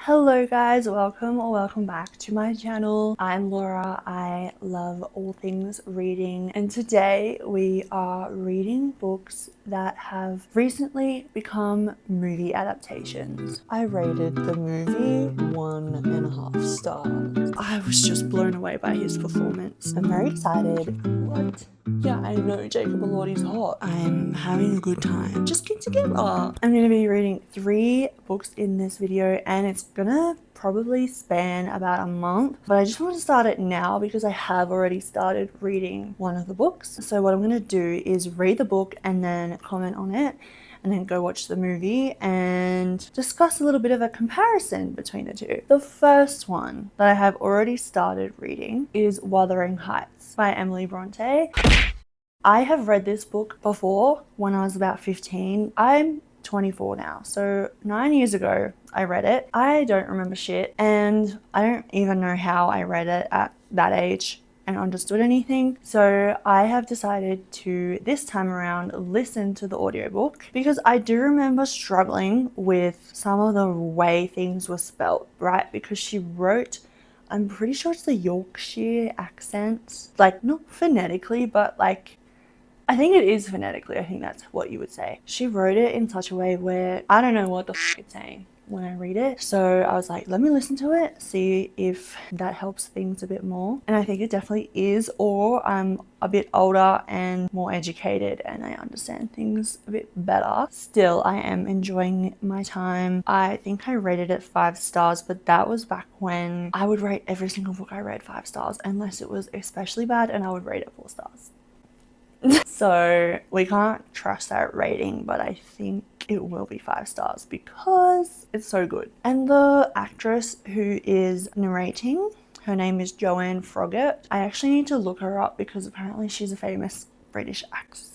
Hello guys, welcome back to my channel. I'm Laura. I love all things reading, and today we are reading books that have recently become movie adaptations. I rated the movie 1.5 stars. I was just blown away by his performance. I'm very excited. What? Yeah, I know Jacob Elordi's hot. I'm having a good time. Just get together. I'm going to be reading 3 books in this video, and it's gonna probably span about a month, but I just want to start it now because I have already started reading one of the books. So what I'm going to do is read the book and then comment on it, and then go watch the movie and discuss a little bit of a comparison between the two. The first one that I have already started reading is Wuthering Heights by Emily Bronte. I have read this book before when I was about 15. I'm 24 now, so 9 years ago I read it. I don't remember shit, and I don't even know how I read it at that age and understood anything. So I have decided to, this time around, listen to the audiobook because I do remember struggling with some of the way things were spelt, right? Because she wrote, I'm pretty sure it's the Yorkshire accent, like not phonetically, but like I think it is phonetically. I think that's what you would say. She wrote it in such a way where I don't know what the f it's saying when I read it. So I was like, let me listen to it, see if that helps things a bit more. And I think it definitely is, or I'm a bit older and more educated and I understand things a bit better. Still, I am enjoying my time. I think I rated it 5 stars, but that was back when I would rate every single book I read 5 stars unless it was especially bad, and I would rate it 4 stars. So we can't trust that rating, but I think it will be 5 stars because it's so good. And the actress who is narrating, her name is Joanne Froggatt. I actually need to look her up because apparently she's a famous British actress.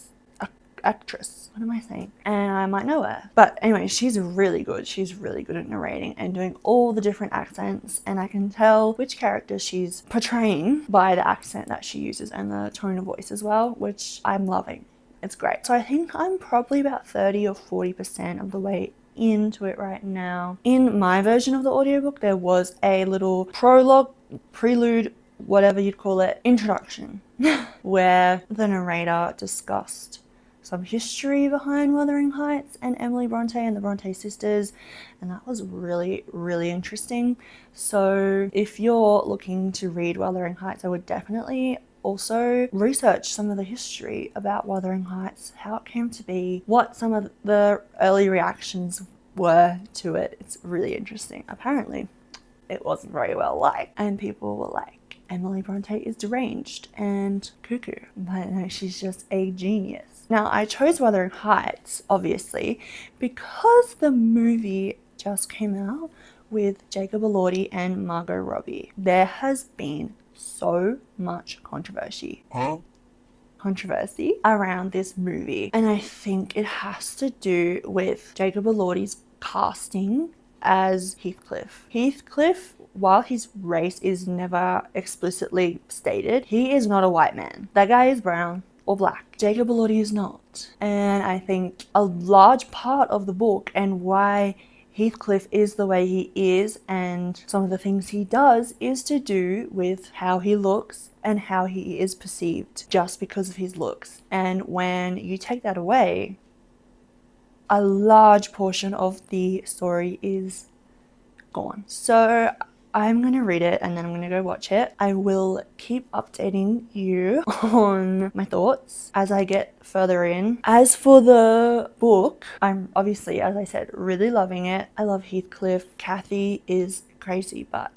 What am I saying? And I might know her. But anyway, she's really good. She's really good at narrating and doing all the different accents, and I can tell which character she's portraying by the accent that she uses and the tone of voice as well, which I'm loving. It's great. So I think I'm probably about 30 or 40% of the way into it right now. In my version of the audiobook, there was a little prologue, prelude, whatever you'd call it, introduction, where the narrator discussed some history behind Wuthering Heights and Emily Bronte and the Bronte sisters, and that was really, really interesting. So if you're looking to read Wuthering Heights, I would definitely also research some of the history about Wuthering Heights, how it came to be, what some of the early reactions were to it. It's really interesting. Apparently it wasn't very well liked, and people were like, Emily Bronte is deranged and cuckoo, but no, she's just a genius. Now, I chose Wuthering Heights, obviously, because the movie just came out with Jacob Elordi and Margot Robbie. There has been so much controversy around this movie, and I think it has to do with Jacob Elordi's casting as Heathcliff. Heathcliff, while his race is never explicitly stated, he is not a white man. That guy is brown or black. Jacob Elordi is not. And I think a large part of the book and why Heathcliff is the way he is and some of the things he does is to do with how he looks and how he is perceived just because of his looks. And when you take that away, a large portion of the story is gone. So I'm going to read it and then I'm going to go watch it. I will keep updating you on my thoughts as I get further in. As for the book, I'm obviously, as I said, really loving it. I love Heathcliff. Kathy is crazy, but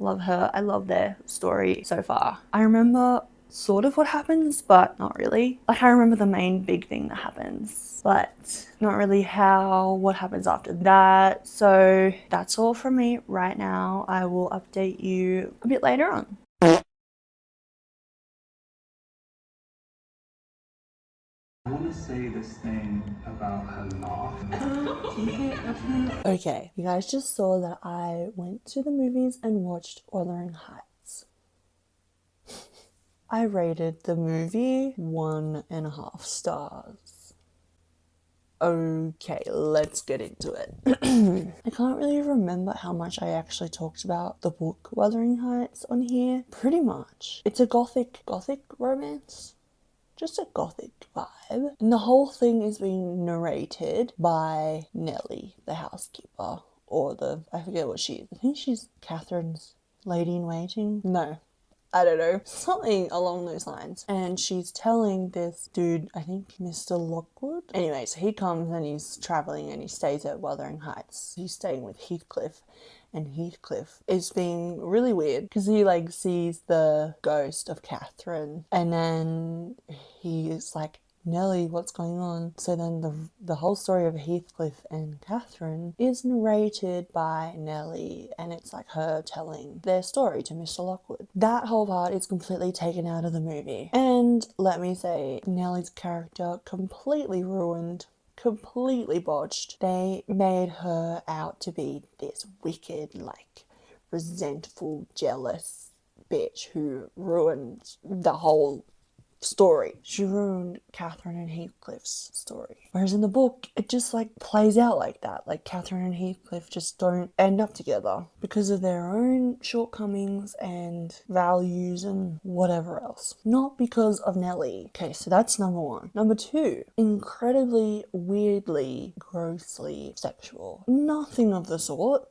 love her. I love their story so far. I remember sort of what happens, but not really. Like, I remember the main big thing that happens, but not really what happens after that. So that's all from me right now. I will update you a bit later on. I want to say this thing about her laugh. Okay, you guys just saw that I went to the movies and watched Wuthering Heights. I rated the movie 1.5 stars. Okay, let's get into it. I can't really remember how much I actually talked about the book Wuthering Heights on here. Pretty much. It's a gothic romance. Just a gothic vibe. And the whole thing is being narrated by Nellie, the housekeeper. Or I forget what she is. I think she's Catherine's lady in waiting. No, I don't know, something along those lines. And she's telling this dude, I think Mr. Lockwood. Anyway, so he comes and he's traveling and he stays at Wuthering Heights. He's staying with Heathcliff. And Heathcliff is being really weird because he like sees the ghost of Catherine and then he is like, Nellie, what's going on? So then the whole story of Heathcliff and Catherine is narrated by Nellie, and it's like her telling their story to Mr. Lockwood. That whole part is completely taken out of the movie. And let me say, Nellie's character completely ruined, completely botched. They made her out to be this wicked, like, resentful, jealous bitch who ruined the whole story. She ruined Catherine and Heathcliff's story. Whereas in the book, it just like plays out like that. Like Catherine and Heathcliff just don't end up together because of their own shortcomings and values and whatever else. Not because of Nellie. Okay, so that's number one. Number two, incredibly, weirdly, grossly sexual. Nothing of the sort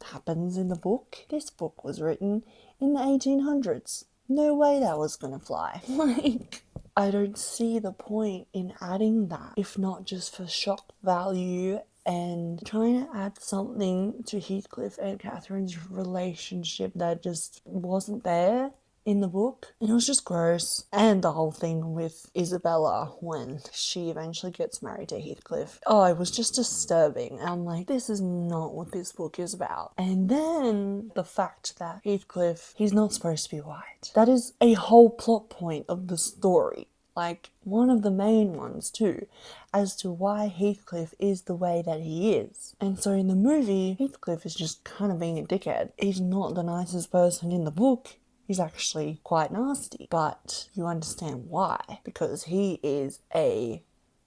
happens in the book. This book was written in the 1800s. No way that was gonna fly. Like, I don't see the point in adding that, if not just for shock value and trying to add something to Heathcliff and Catherine's relationship that just wasn't there in the book. And it was just gross. And the whole thing with Isabella when she eventually gets married to Heathcliff. Oh, it was just disturbing. And I'm like, this is not what this book is about. And then the fact that Heathcliff, he's not supposed to be white. That is a whole plot point of the story. Like, one of the main ones too, as to why Heathcliff is the way that he is. And so in the movie, Heathcliff is just kind of being a dickhead. He's not the nicest person in the book. He's actually quite nasty, but you understand why. Because he is a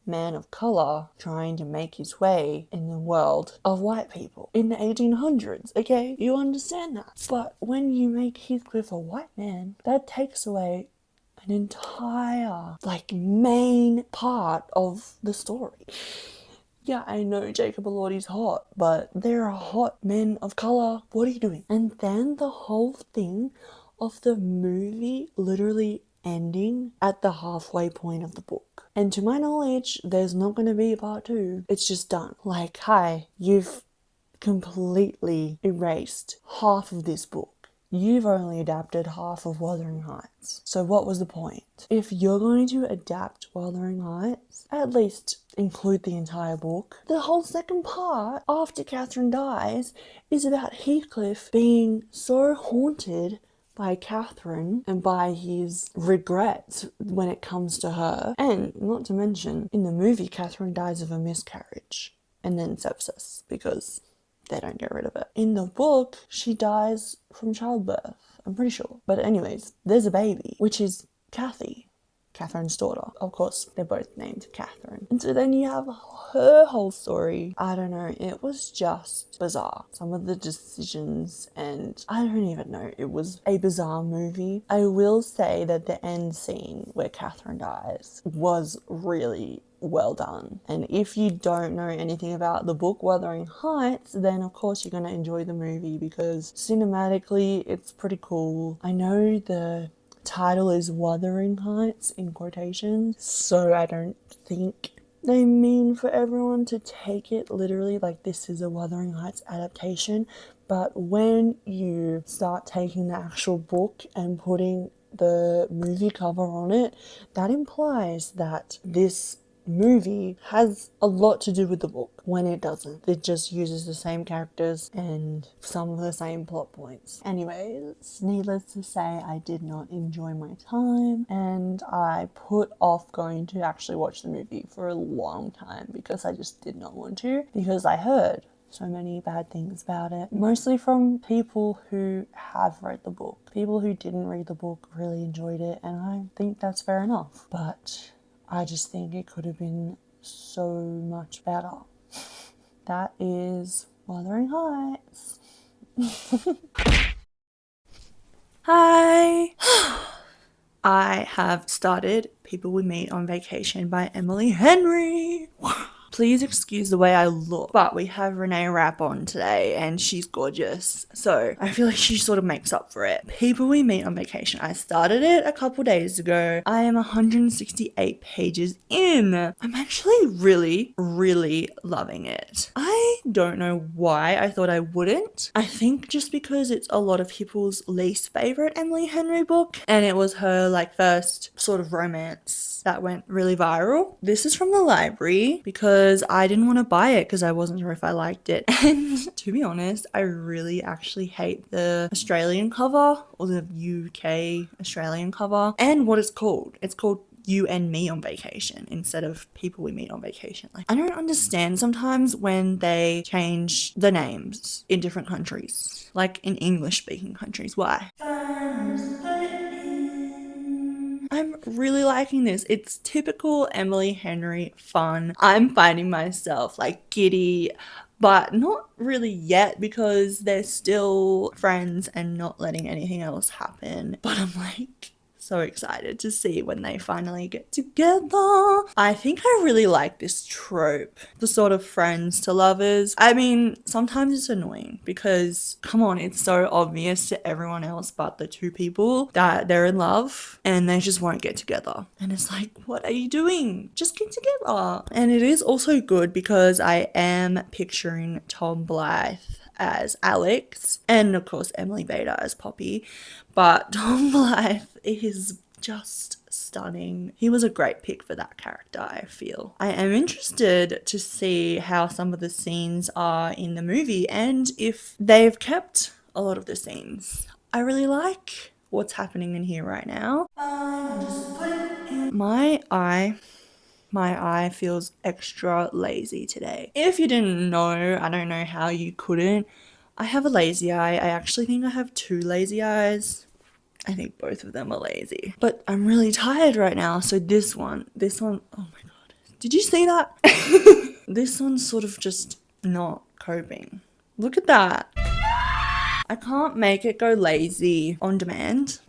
man of colour trying to make his way in the world of white people in the 1800s, okay? You understand that. But when you make Heathcliff a white man, that takes away an entire, like, main part of the story. Yeah, I know Jacob Elordi's hot, but there are hot men of colour. What are you doing? And then the whole thing of the movie literally ending at the halfway point of the book. And to my knowledge, there's not going to be a part two. It's just done. Like, hi, you've completely erased half of this book. You've only adapted half of Wuthering Heights. So what was the point? If you're going to adapt Wuthering Heights, at least include the entire book. The whole second part, after Catherine dies, is about Heathcliff being so haunted by Catherine and by his regrets when it comes to her. And not to mention, in the movie, Catherine dies of a miscarriage and then sepsis because they don't get rid of it. In the book, she dies from childbirth, I'm pretty sure. But anyways, there's a baby, which is Kathy, Catherine's daughter. Of course, they're both named Catherine. And so then you have her whole story. I don't know, it was just bizarre. Some of the decisions, and I don't even know, it was a bizarre movie. I will say that the end scene where Catherine dies was really well done. And if you don't know anything about the book Wuthering Heights, then of course you're going to enjoy the movie because cinematically it's pretty cool. I know the title is Wuthering Heights in quotations, so I don't think they mean for everyone to take it literally like this is a Wuthering Heights adaptation. But when you start taking the actual book and putting the movie cover on it, that implies that this movie has a lot to do with the book when it doesn't. It just uses the same characters and some of the same plot points. Anyways, needless to say, I did not enjoy my time and I put off going to actually watch the movie for a long time because I just did not want to, because I heard so many bad things about it, mostly from people who have read the book. People who didn't read the book really enjoyed it, and I think that's fair enough. But I just think it could have been so much better. That is Wuthering Heights. Hi! I have started People We Meet on Vacation by Emily Henry. Please excuse the way I look, but we have Renee Rapp on today and she's gorgeous. So I feel like she sort of makes up for it. People We Meet on Vacation. I started it a couple days ago. I am 168 pages in. I'm actually really, really loving it. I don't know why I thought I wouldn't. I think just because it's a lot of people's least favorite Emily Henry book and it was her like first sort of romance that went really viral. This is from the library because I didn't want to buy it because I wasn't sure if I liked it. And to be honest, I really actually hate the Australian cover or the UK Australian cover and what it's called. It's called You and Me on Vacation instead of People We Meet on Vacation. Like, I don't understand sometimes when they change the names in different countries, like in English speaking countries. Why? I'm really liking this. It's typical Emily Henry fun. I'm finding myself like giddy, but not really yet because they're still friends and not letting anything else happen. But I'm like so excited to see when they finally get together. I think I really like this trope, the sort of friends to lovers. I mean, sometimes it's annoying because, come on, it's so obvious to everyone else but the two people that they're in love and they just won't get together. And it's like, what are you doing? Just get together. And it is also good because I am picturing Tom Blythe as Alex and of course Emily Beta as Poppy, but Tom Blythe is just stunning. He was a great pick for that character, I feel. I am interested to see how some of the scenes are in the movie and if they've kept a lot of the scenes. I really like what's happening in here right now. My eye feels extra lazy today. If you didn't know, I don't know how you couldn't. I have a lazy eye. I actually think I have two lazy eyes. I think both of them are lazy. But I'm really tired right now. So this one, oh my god. Did you see that? This one's sort of just not coping. Look at that. I can't make it go lazy on demand.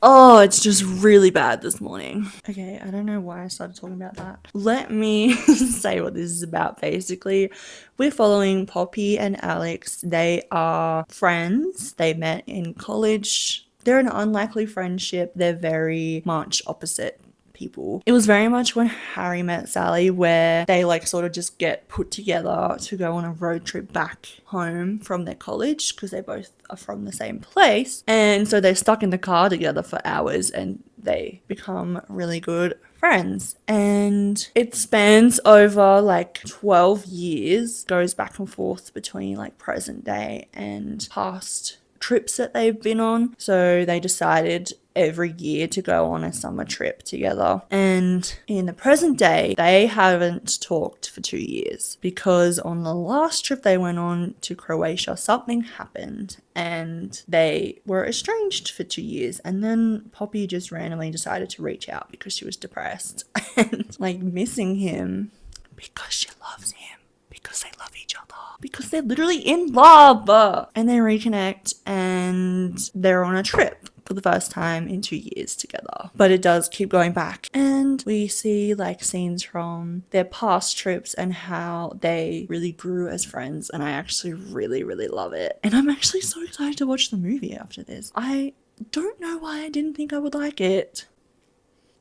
Oh, it's just really bad this morning. Okay, I don't know why I started talking about that. Let me say what this is about, basically. We're following Poppy and Alex. They are friends. They met in college. They're an unlikely friendship. They're very much opposite people. It was very much when Harry met Sally where they like sort of just get put together to go on a road trip back home from their college because they both are from the same place, and so they're stuck in the car together for hours and they become really good friends. And it spans over like 12 years, goes back and forth between like present day and past trips that they've been on. So they decided every year to go on a summer trip together. And in the present day, they haven't talked for 2 years because on the last trip they went on to Croatia, something happened and they were estranged for 2 years. And then Poppy just randomly decided to reach out because she was depressed and like missing him because she loves him. Because they love each other. Because they're literally in love. And they reconnect and they're on a trip for the first time in 2 years together. But it does keep going back. And we see like scenes from their past trips and how they really grew as friends. And I actually really, really love it. And I'm actually so excited to watch the movie after this. I don't know why I didn't think I would like it.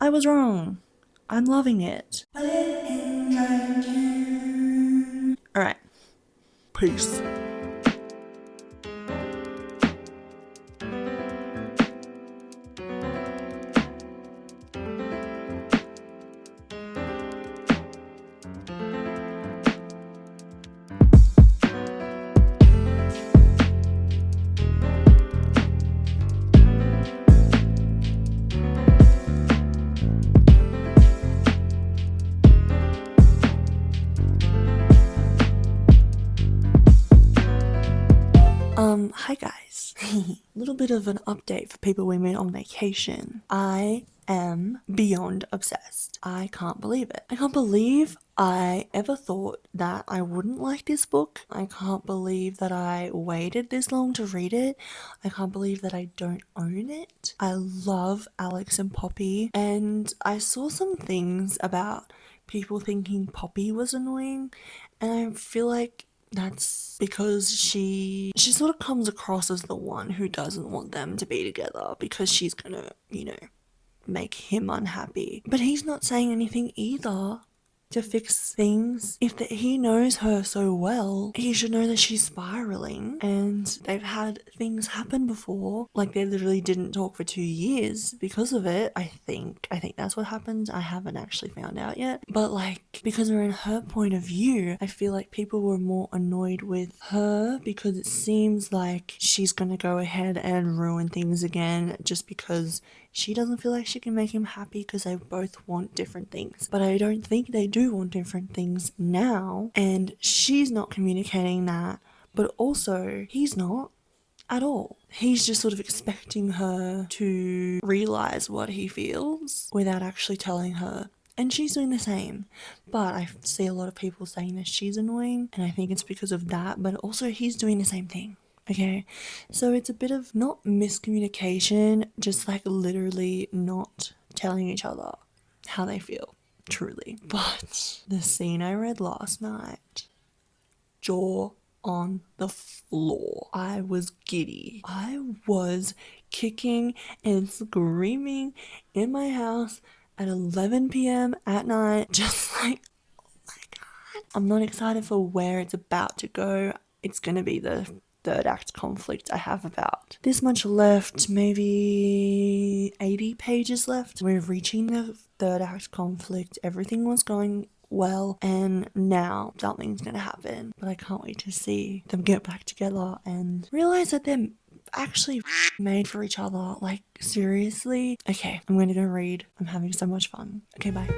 I was wrong. I'm loving it. Alright. Peace. Hi guys. Little bit of an update for people we meet on vacation. I am beyond obsessed. I can't believe it. I can't believe I ever thought that I wouldn't like this book. I can't believe that I waited this long to read it. I can't believe that I don't own it. I love Alex and Poppy, and I saw some things about people thinking Poppy was annoying, and I feel like that's because she sort of comes across as the one who doesn't want them to be together because she's gonna, make him unhappy. But he's not saying anything either to fix things. If he knows her so well, he should know that she's spiraling, and they've had things happen before. Like, they literally didn't talk for 2 years because of it. I think that's what happened. I haven't actually found out yet, but like, because we're in her point of view, I feel like people were more annoyed with her because it seems like she's gonna go ahead and ruin things again just because she doesn't feel like she can make him happy because they both want different things. But I don't think they do want different things now, and she's not communicating that, but also he's not at all. He's just sort of expecting her to realize what he feels without actually telling her. And she's doing the same. But I see a lot of people saying that she's annoying, and I think it's because of that, but also he's doing the same thing. Okay, so it's a bit of not miscommunication, just like literally not telling each other how they feel, truly. But the scene I read last night, jaw on the floor. I was giddy. I was kicking and screaming in my house at 11 p.m. at night, just like, oh my god. I'm not excited for where it's about to go. It's gonna be the third act conflict. I have about this much left, maybe 80 pages left. We're reaching the third act conflict. Everything was going well, and now something's gonna happen. But I can't wait to see them get back together and realize that they're actually made for each other. Like, seriously? Okay, I'm gonna go read. I'm having so much fun. Okay, bye.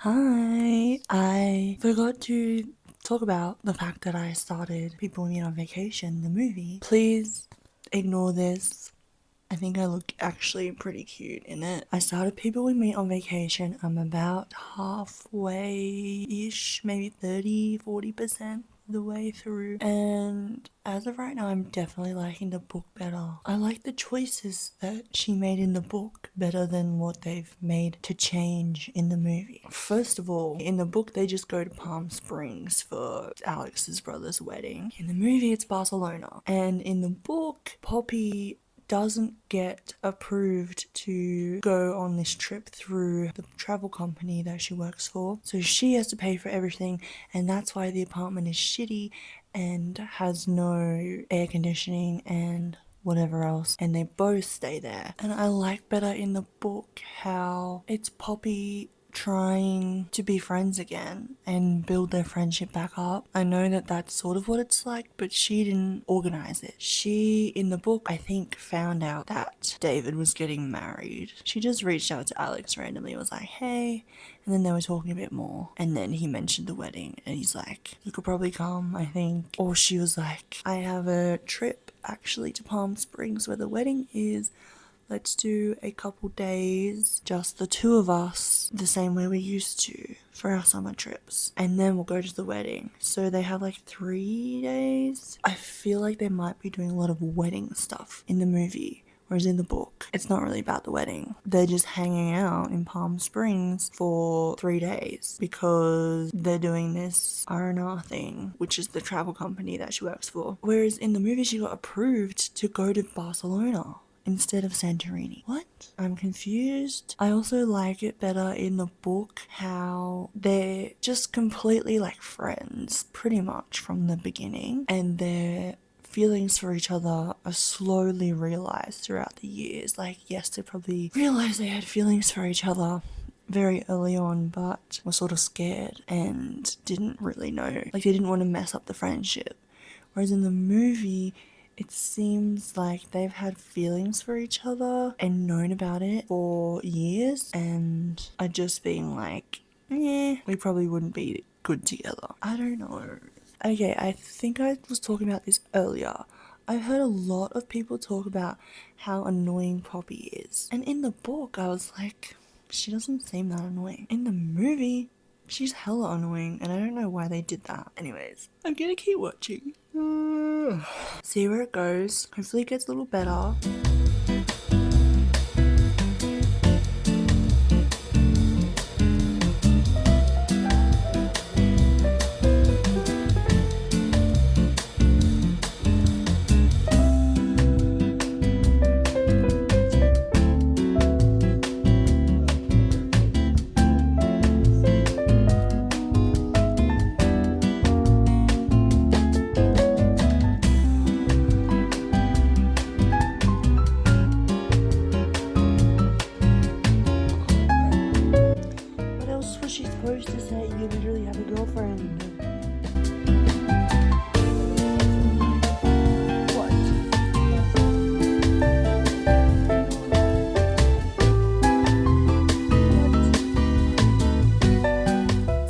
Hi, I forgot to talk about the fact that I started People We Meet on Vacation, the movie. Please ignore this. I think I look actually pretty cute in it. I started People We Meet on Vacation. I'm about halfway-ish, maybe 30-40% the way through, and as of right now I'm definitely liking the book better. I like the choices that she made in the book better than what they've made to change in the movie. First of all, in the book they just go to Palm Springs for Alex's brother's wedding. In the movie it's Barcelona, and in the book Poppy doesn't get approved to go on this trip through the travel company that she works for. So she has to pay for everything, and that's why the apartment is shitty and has no air conditioning and whatever else, and they both stay there. And I like better in the book how it's Poppy trying to be friends again and build their friendship back up. I know that that's sort of what it's like, but she didn't organize it. She, in the book, I think found out that David was getting married. She just reached out to Alex randomly, was like, hey, and then they were talking a bit more, and then he mentioned the wedding, and he's like, you could probably come, I think. Or she was like, I have a trip actually to Palm Springs where the wedding is. Let's do a couple days, just the two of us, the same way we used to for our summer trips. And then we'll go to the wedding. So they have like 3 days. I feel like they might be doing a lot of wedding stuff in the movie. Whereas in the book, it's not really about the wedding. They're just hanging out in Palm Springs for 3 days because they're doing this R&R thing, which is the travel company that she works for. Whereas in the movie, she got approved to go to Barcelona instead of Santorini. What? I'm confused. I also like it better in the book how they're just completely like friends pretty much from the beginning, and their feelings for each other are slowly realized throughout the years. Like, yes, they probably realized they had feelings for each other very early on, but were sort of scared and didn't really know. Like, they didn't want to mess up the friendship. Whereas in the movie, it seems like they've had feelings for each other and known about it for years and are just being like, yeah, we probably wouldn't be good together. I don't know. Okay, I think I was talking about this earlier. I've heard a lot of people talk about how annoying Poppy is. And in the book, I was like, she doesn't seem that annoying. In the movie, she's hella annoying, and I don't know why they did that. Anyways, I'm gonna keep watching. See where it goes. Hopefully it gets a little better. What else was she supposed to say? You literally have a girlfriend. What?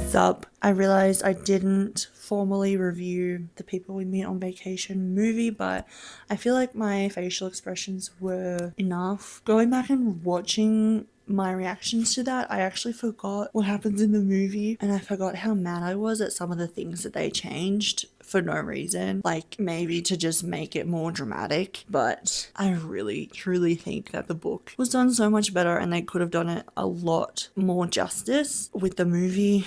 Sup. I realized I didn't formally review the People We Meet on Vacation movie, but I feel like my facial expressions were enough. Going back and watching my reactions to that, I actually forgot what happens in the movie, and I forgot how mad I was at some of the things that they changed for no reason, like maybe to just make it more dramatic. But I really truly think that the book was done so much better, and they could have done it a lot more justice with the movie.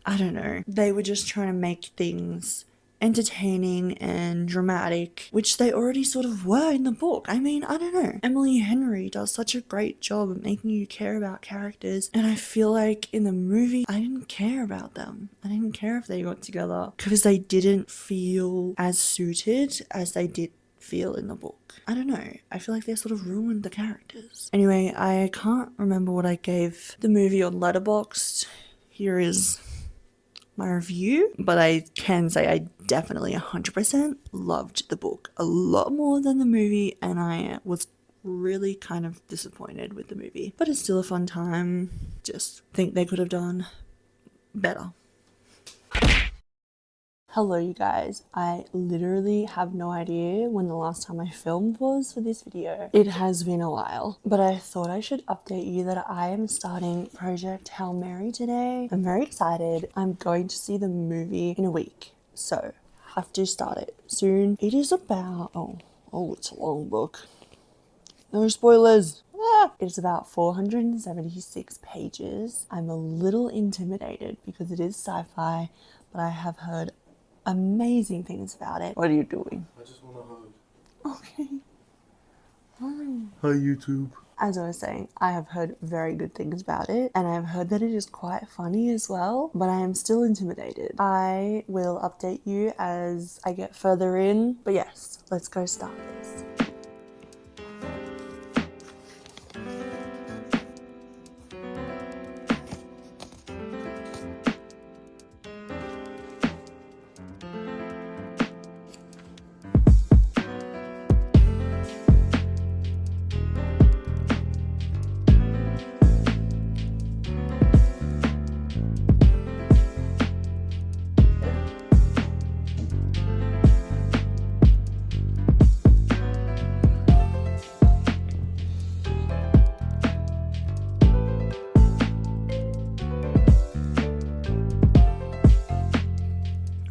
I don't know. They were just trying to make things entertaining and dramatic, which they already sort of were in the book. I mean, I don't know. Emily Henry does such a great job of making you care about characters, and I feel like in the movie, I didn't care about them. I didn't care if they got together because they didn't feel as suited as they did feel in the book. I don't know. I feel like they sort of ruined the characters. Anyway, I can't remember what I gave the movie on Letterboxd. Here is my review, but I can say I definitely 100% loved the book a lot more than the movie, and I was really kind of disappointed with the movie, but it's still a fun time. Just think they could have done better. Hello you guys, I literally have no idea when the last time I filmed was for this video. It has been a while, but I thought I should update you that I am starting Project Hail Mary today. I'm very excited. I'm going to see the movie in a week, so have to start it soon. It is about, oh, it's a long book. No spoilers. It's about 476 pages. I'm a little intimidated because it is sci-fi, but I have heard amazing things about it. What are you doing? I just want a hug. Okay. Hi, YouTube. As I was saying, I have heard very good things about it, and I've heard that it is quite funny as well, but I am still intimidated. I will update you as I get further in, but yes, let's go start this.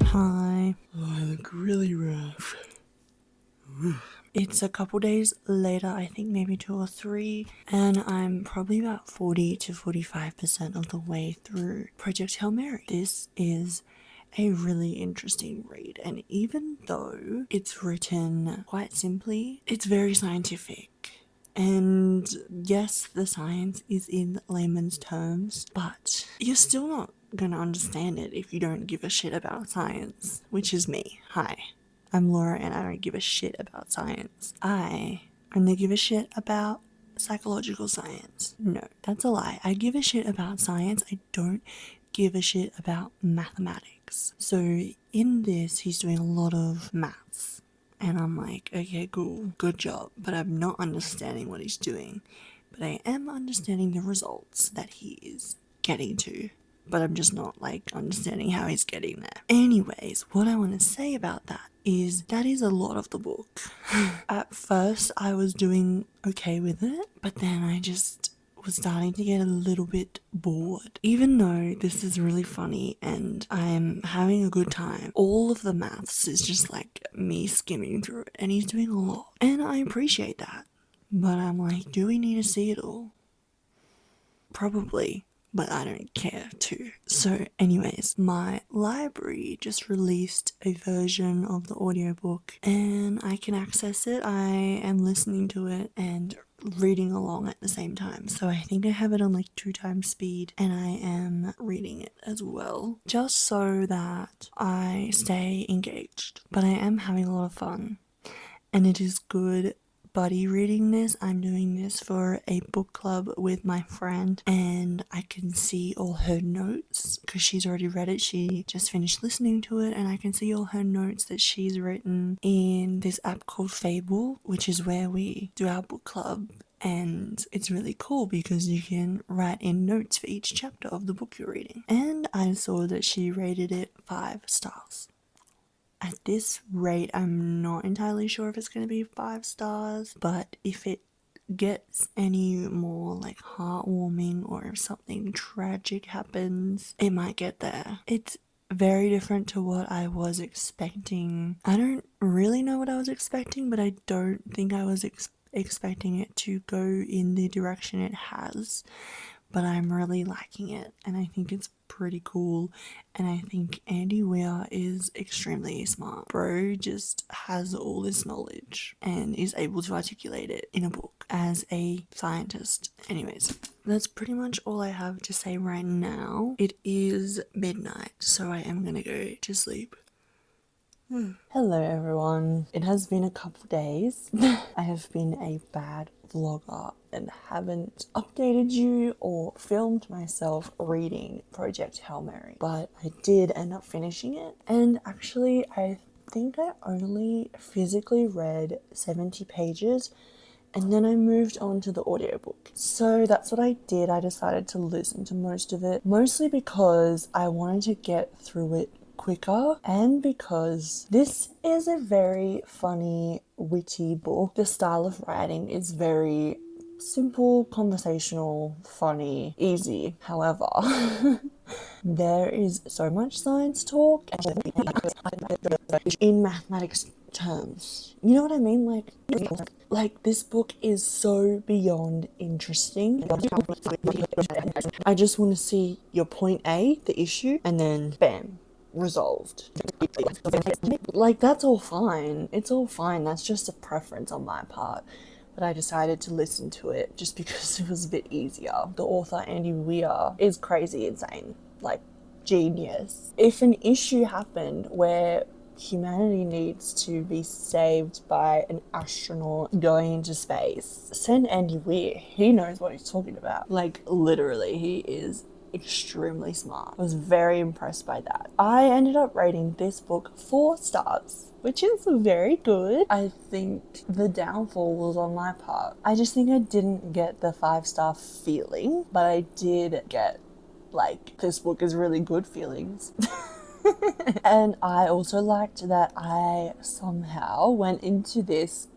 Hi. Oh, I look really rough. It's a couple days later, I think maybe 2 or 3, and I'm probably about 40 to 45% of the way through Project Hail Mary. This is a really interesting read, and even though it's written quite simply, it's very scientific. And yes, the science is in layman's terms, but you're still not gonna understand it if you don't give a shit about science, which is me. Hi, I'm Laura, and I don't give a shit about science. I only give a shit about psychological science. No, that's a lie. I give a shit about science. I don't give a shit about mathematics. So in this, he's doing a lot of maths. And I'm like, okay, cool, good job. But I'm not understanding what he's doing. But I am understanding the results that he is getting to. But I'm just not like understanding how he's getting there. Anyways, what I want to say about that is a lot of the book. At first, I was doing okay with it, but then I just was starting to get a little bit bored. Even though this is really funny and I'm having a good time, all of the maths is just like me skimming through it, and he's doing a lot. And I appreciate that. But I'm like, do we need to see it all? Probably, but I don't care to. So anyways, my library just released a version of the audiobook and I can access it. I am listening to it and reading along at the same time. So I think I have it on like 2x speed and I am reading it as well, just so that I stay engaged. But I am having a lot of fun and it is good buddy reading this. I'm doing this for a book club with my friend and I can see all her notes because she's already read it. She just finished listening to it and I can see all her notes that she's written in this app called Fable, which is where we do our book club. And it's really cool because you can write in notes for each chapter of the book you're reading. And I saw that she rated it 5 stars. At this rate, I'm not entirely sure if it's going to be 5 stars, but if it gets any more like heartwarming or if something tragic happens, it might get there. It's very different to what I was expecting. I don't really know what I was expecting, but I don't think I was expecting it to go in the direction it has. But I'm really liking it and I think it's pretty cool, and I think Andy Weir is extremely smart. Bro just has all this knowledge and is able to articulate it in a book as a scientist. Anyways, that's pretty much all I have to say right now. It is midnight, so I am gonna go to sleep. Hello everyone. It has been a couple days. I have been a bad vlogger and haven't updated you or filmed myself reading Project Hail Mary, but I did end up finishing it, and actually I think I only physically read 70 pages and then I moved on to the audiobook. So that's what I did. I decided to listen to most of it, mostly because I wanted to get through it quicker and because this is a very funny, witty book. The style of writing is very simple, conversational, funny, easy. However, there is so much science talk in mathematics terms. You know what I mean? Like this book is so beyond interesting. I just want to see your point A, the issue, and then bam, resolved. Like that's all fine. It's all fine. That's just a preference on my part. But I decided to listen to it just because it was a bit easier. The author, Andy Weir, is crazy insane. Like, genius. If an issue happened where humanity needs to be saved by an astronaut going into space, send Andy Weir. He knows what he's talking about. Like, literally, he is extremely smart. I was very impressed by that. I ended up rating this book 4 stars, which is very good. I think the downfall was on my part. I just think I didn't get the 5-star feeling, but I did get, like, this book is really good feelings. And I also liked that I somehow went into this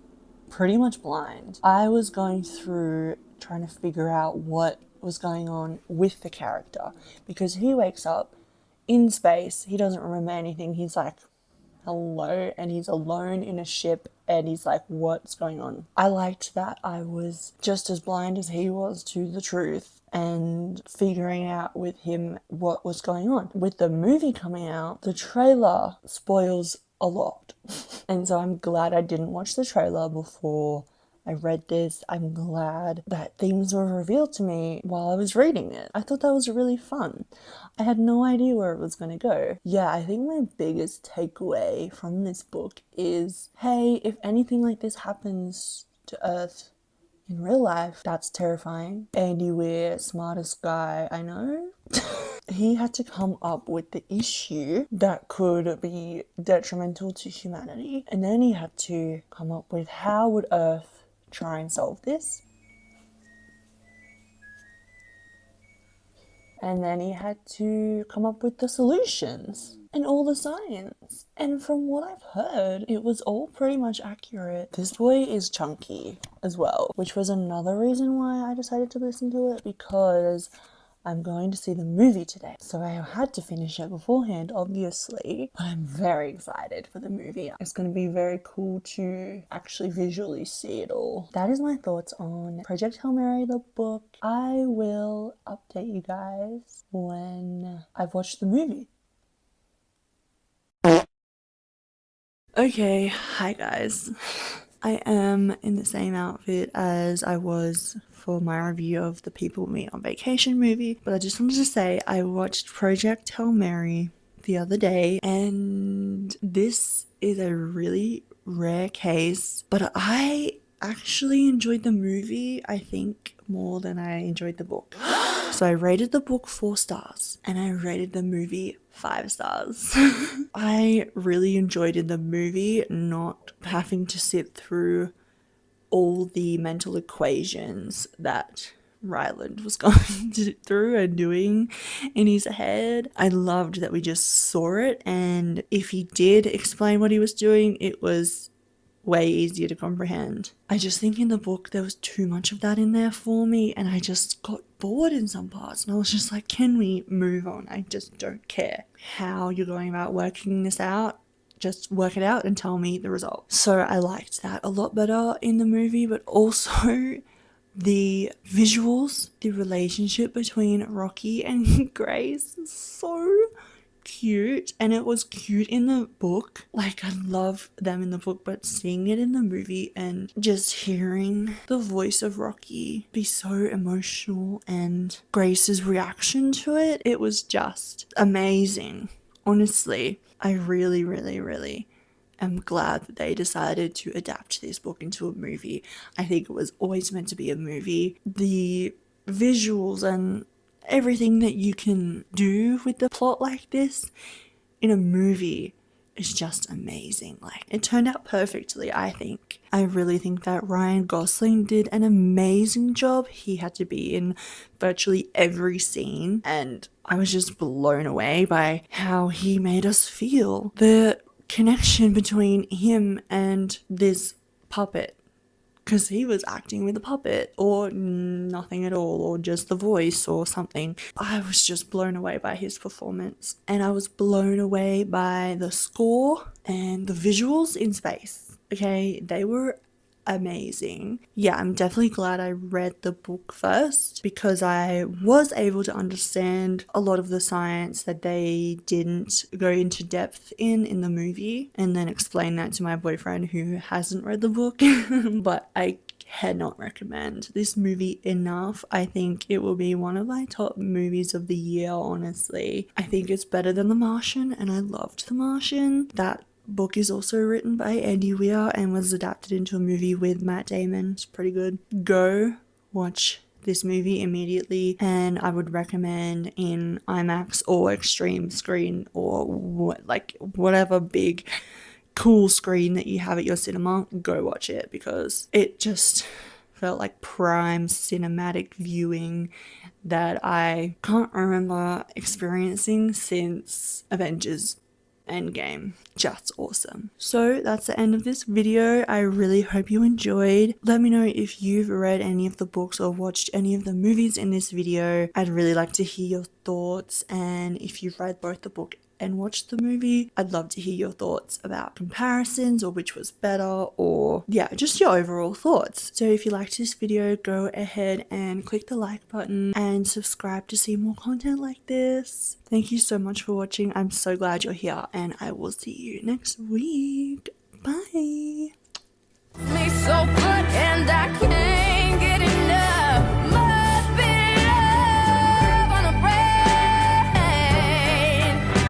pretty much blind. I was going through trying to figure out what was going on with the character because he wakes up in space, he doesn't remember anything, he's like, hello, and he's alone in a ship and he's like, what's going on? I liked that I was just as blind as he was to the truth and figuring out with him what was going on. With the movie coming out, the trailer spoils a lot. And so I'm glad I didn't watch the trailer before I read this. I'm glad that things were revealed to me while I was reading it. I thought that was really fun. I had no idea where it was going to go. Yeah, I think my biggest takeaway from this book is, hey, if anything like this happens to Earth In real life, that's terrifying. Andy Weir, smartest guy I know. He had to come up with the issue that could be detrimental to humanity, and then he had to come up with how would Earth try and solve this. And then he had to come up with the solutions and all the science. And from what I've heard, it was all pretty much accurate. This boy is chunky as well, which was another reason why I decided to listen to it, because I'm going to see the movie today. So I had to finish it beforehand, obviously. But I'm very excited for the movie. It's going to be very cool to actually visually see it all. That is my thoughts on Project Hail Mary, the book. I will update you guys when I've watched the movie. Okay, hi guys. I am in the same outfit as I was for my review of the People Meet on Vacation movie, but I just wanted to say I watched Project Hail Mary the other day, and this is a really rare case, but I actually enjoyed the movie, I think, more than I enjoyed the book. So I rated the book 4 stars and I rated the movie 5 stars. I really enjoyed in the movie not having to sit through all the mental equations that Ryland was going through and doing in his head. I loved that we just saw it, and if he did explain what he was doing, it was way easier to comprehend. I just think in the book there was too much of that in there for me, and I just got bored in some parts, and I was just like, can we move on? I just don't care how you're going about working this out. Just work it out and tell me the result. So I liked that a lot better in the movie, but also the visuals, the relationship between Rocky and Grace is so cute, and it was cute in the book. Like, I love them in the book, but seeing it in the movie and just hearing the voice of Rocky be so emotional and Grace's reaction to it, it was just amazing. Honestly, I really am glad that they decided to adapt this book into a movie. I think it was always meant to be a movie. The visuals and everything that you can do with the plot like this in a movie is just amazing. Like, it turned out perfectly, I think. I really think that Ryan Gosling did an amazing job. He had to be in virtually every scene, and I was just blown away by how he made us feel. The connection between him and this puppet, because he was acting with a puppet or nothing at all, or just the voice or something. I was just blown away by his performance, and I was blown away by the score and the visuals in space. Okay, they were amazing. Yeah, I'm definitely glad I read the book first, because I was able to understand a lot of the science that they didn't go into depth in the movie, and then explain that to my boyfriend who hasn't read the book. But I cannot recommend this movie enough. I think it will be one of my top movies of the year, honestly. I think it's better than The Martian, and I loved The Martian. That book is also written by Andy Weir and was adapted into a movie with Matt Damon. It's pretty good. Go watch this movie immediately, and I would recommend in IMAX or extreme screen or whatever big cool screen that you have at your cinema. Go watch it, because it just felt like prime cinematic viewing that I can't remember experiencing since Avengers Endgame. Just awesome. So that's the end of this video. I really hope you enjoyed. Let me know if you've read any of the books or watched any of the movies in this video. I'd really like to hear your thoughts, and if you've read both the book and watched the movie, I'd love to hear your thoughts about comparisons or which was better, or yeah, just your overall thoughts. So if you liked this video, go ahead and click the like button and subscribe to see more content like this. Thank you so much for watching. I'm so glad you're here, and I will see you next week. Bye.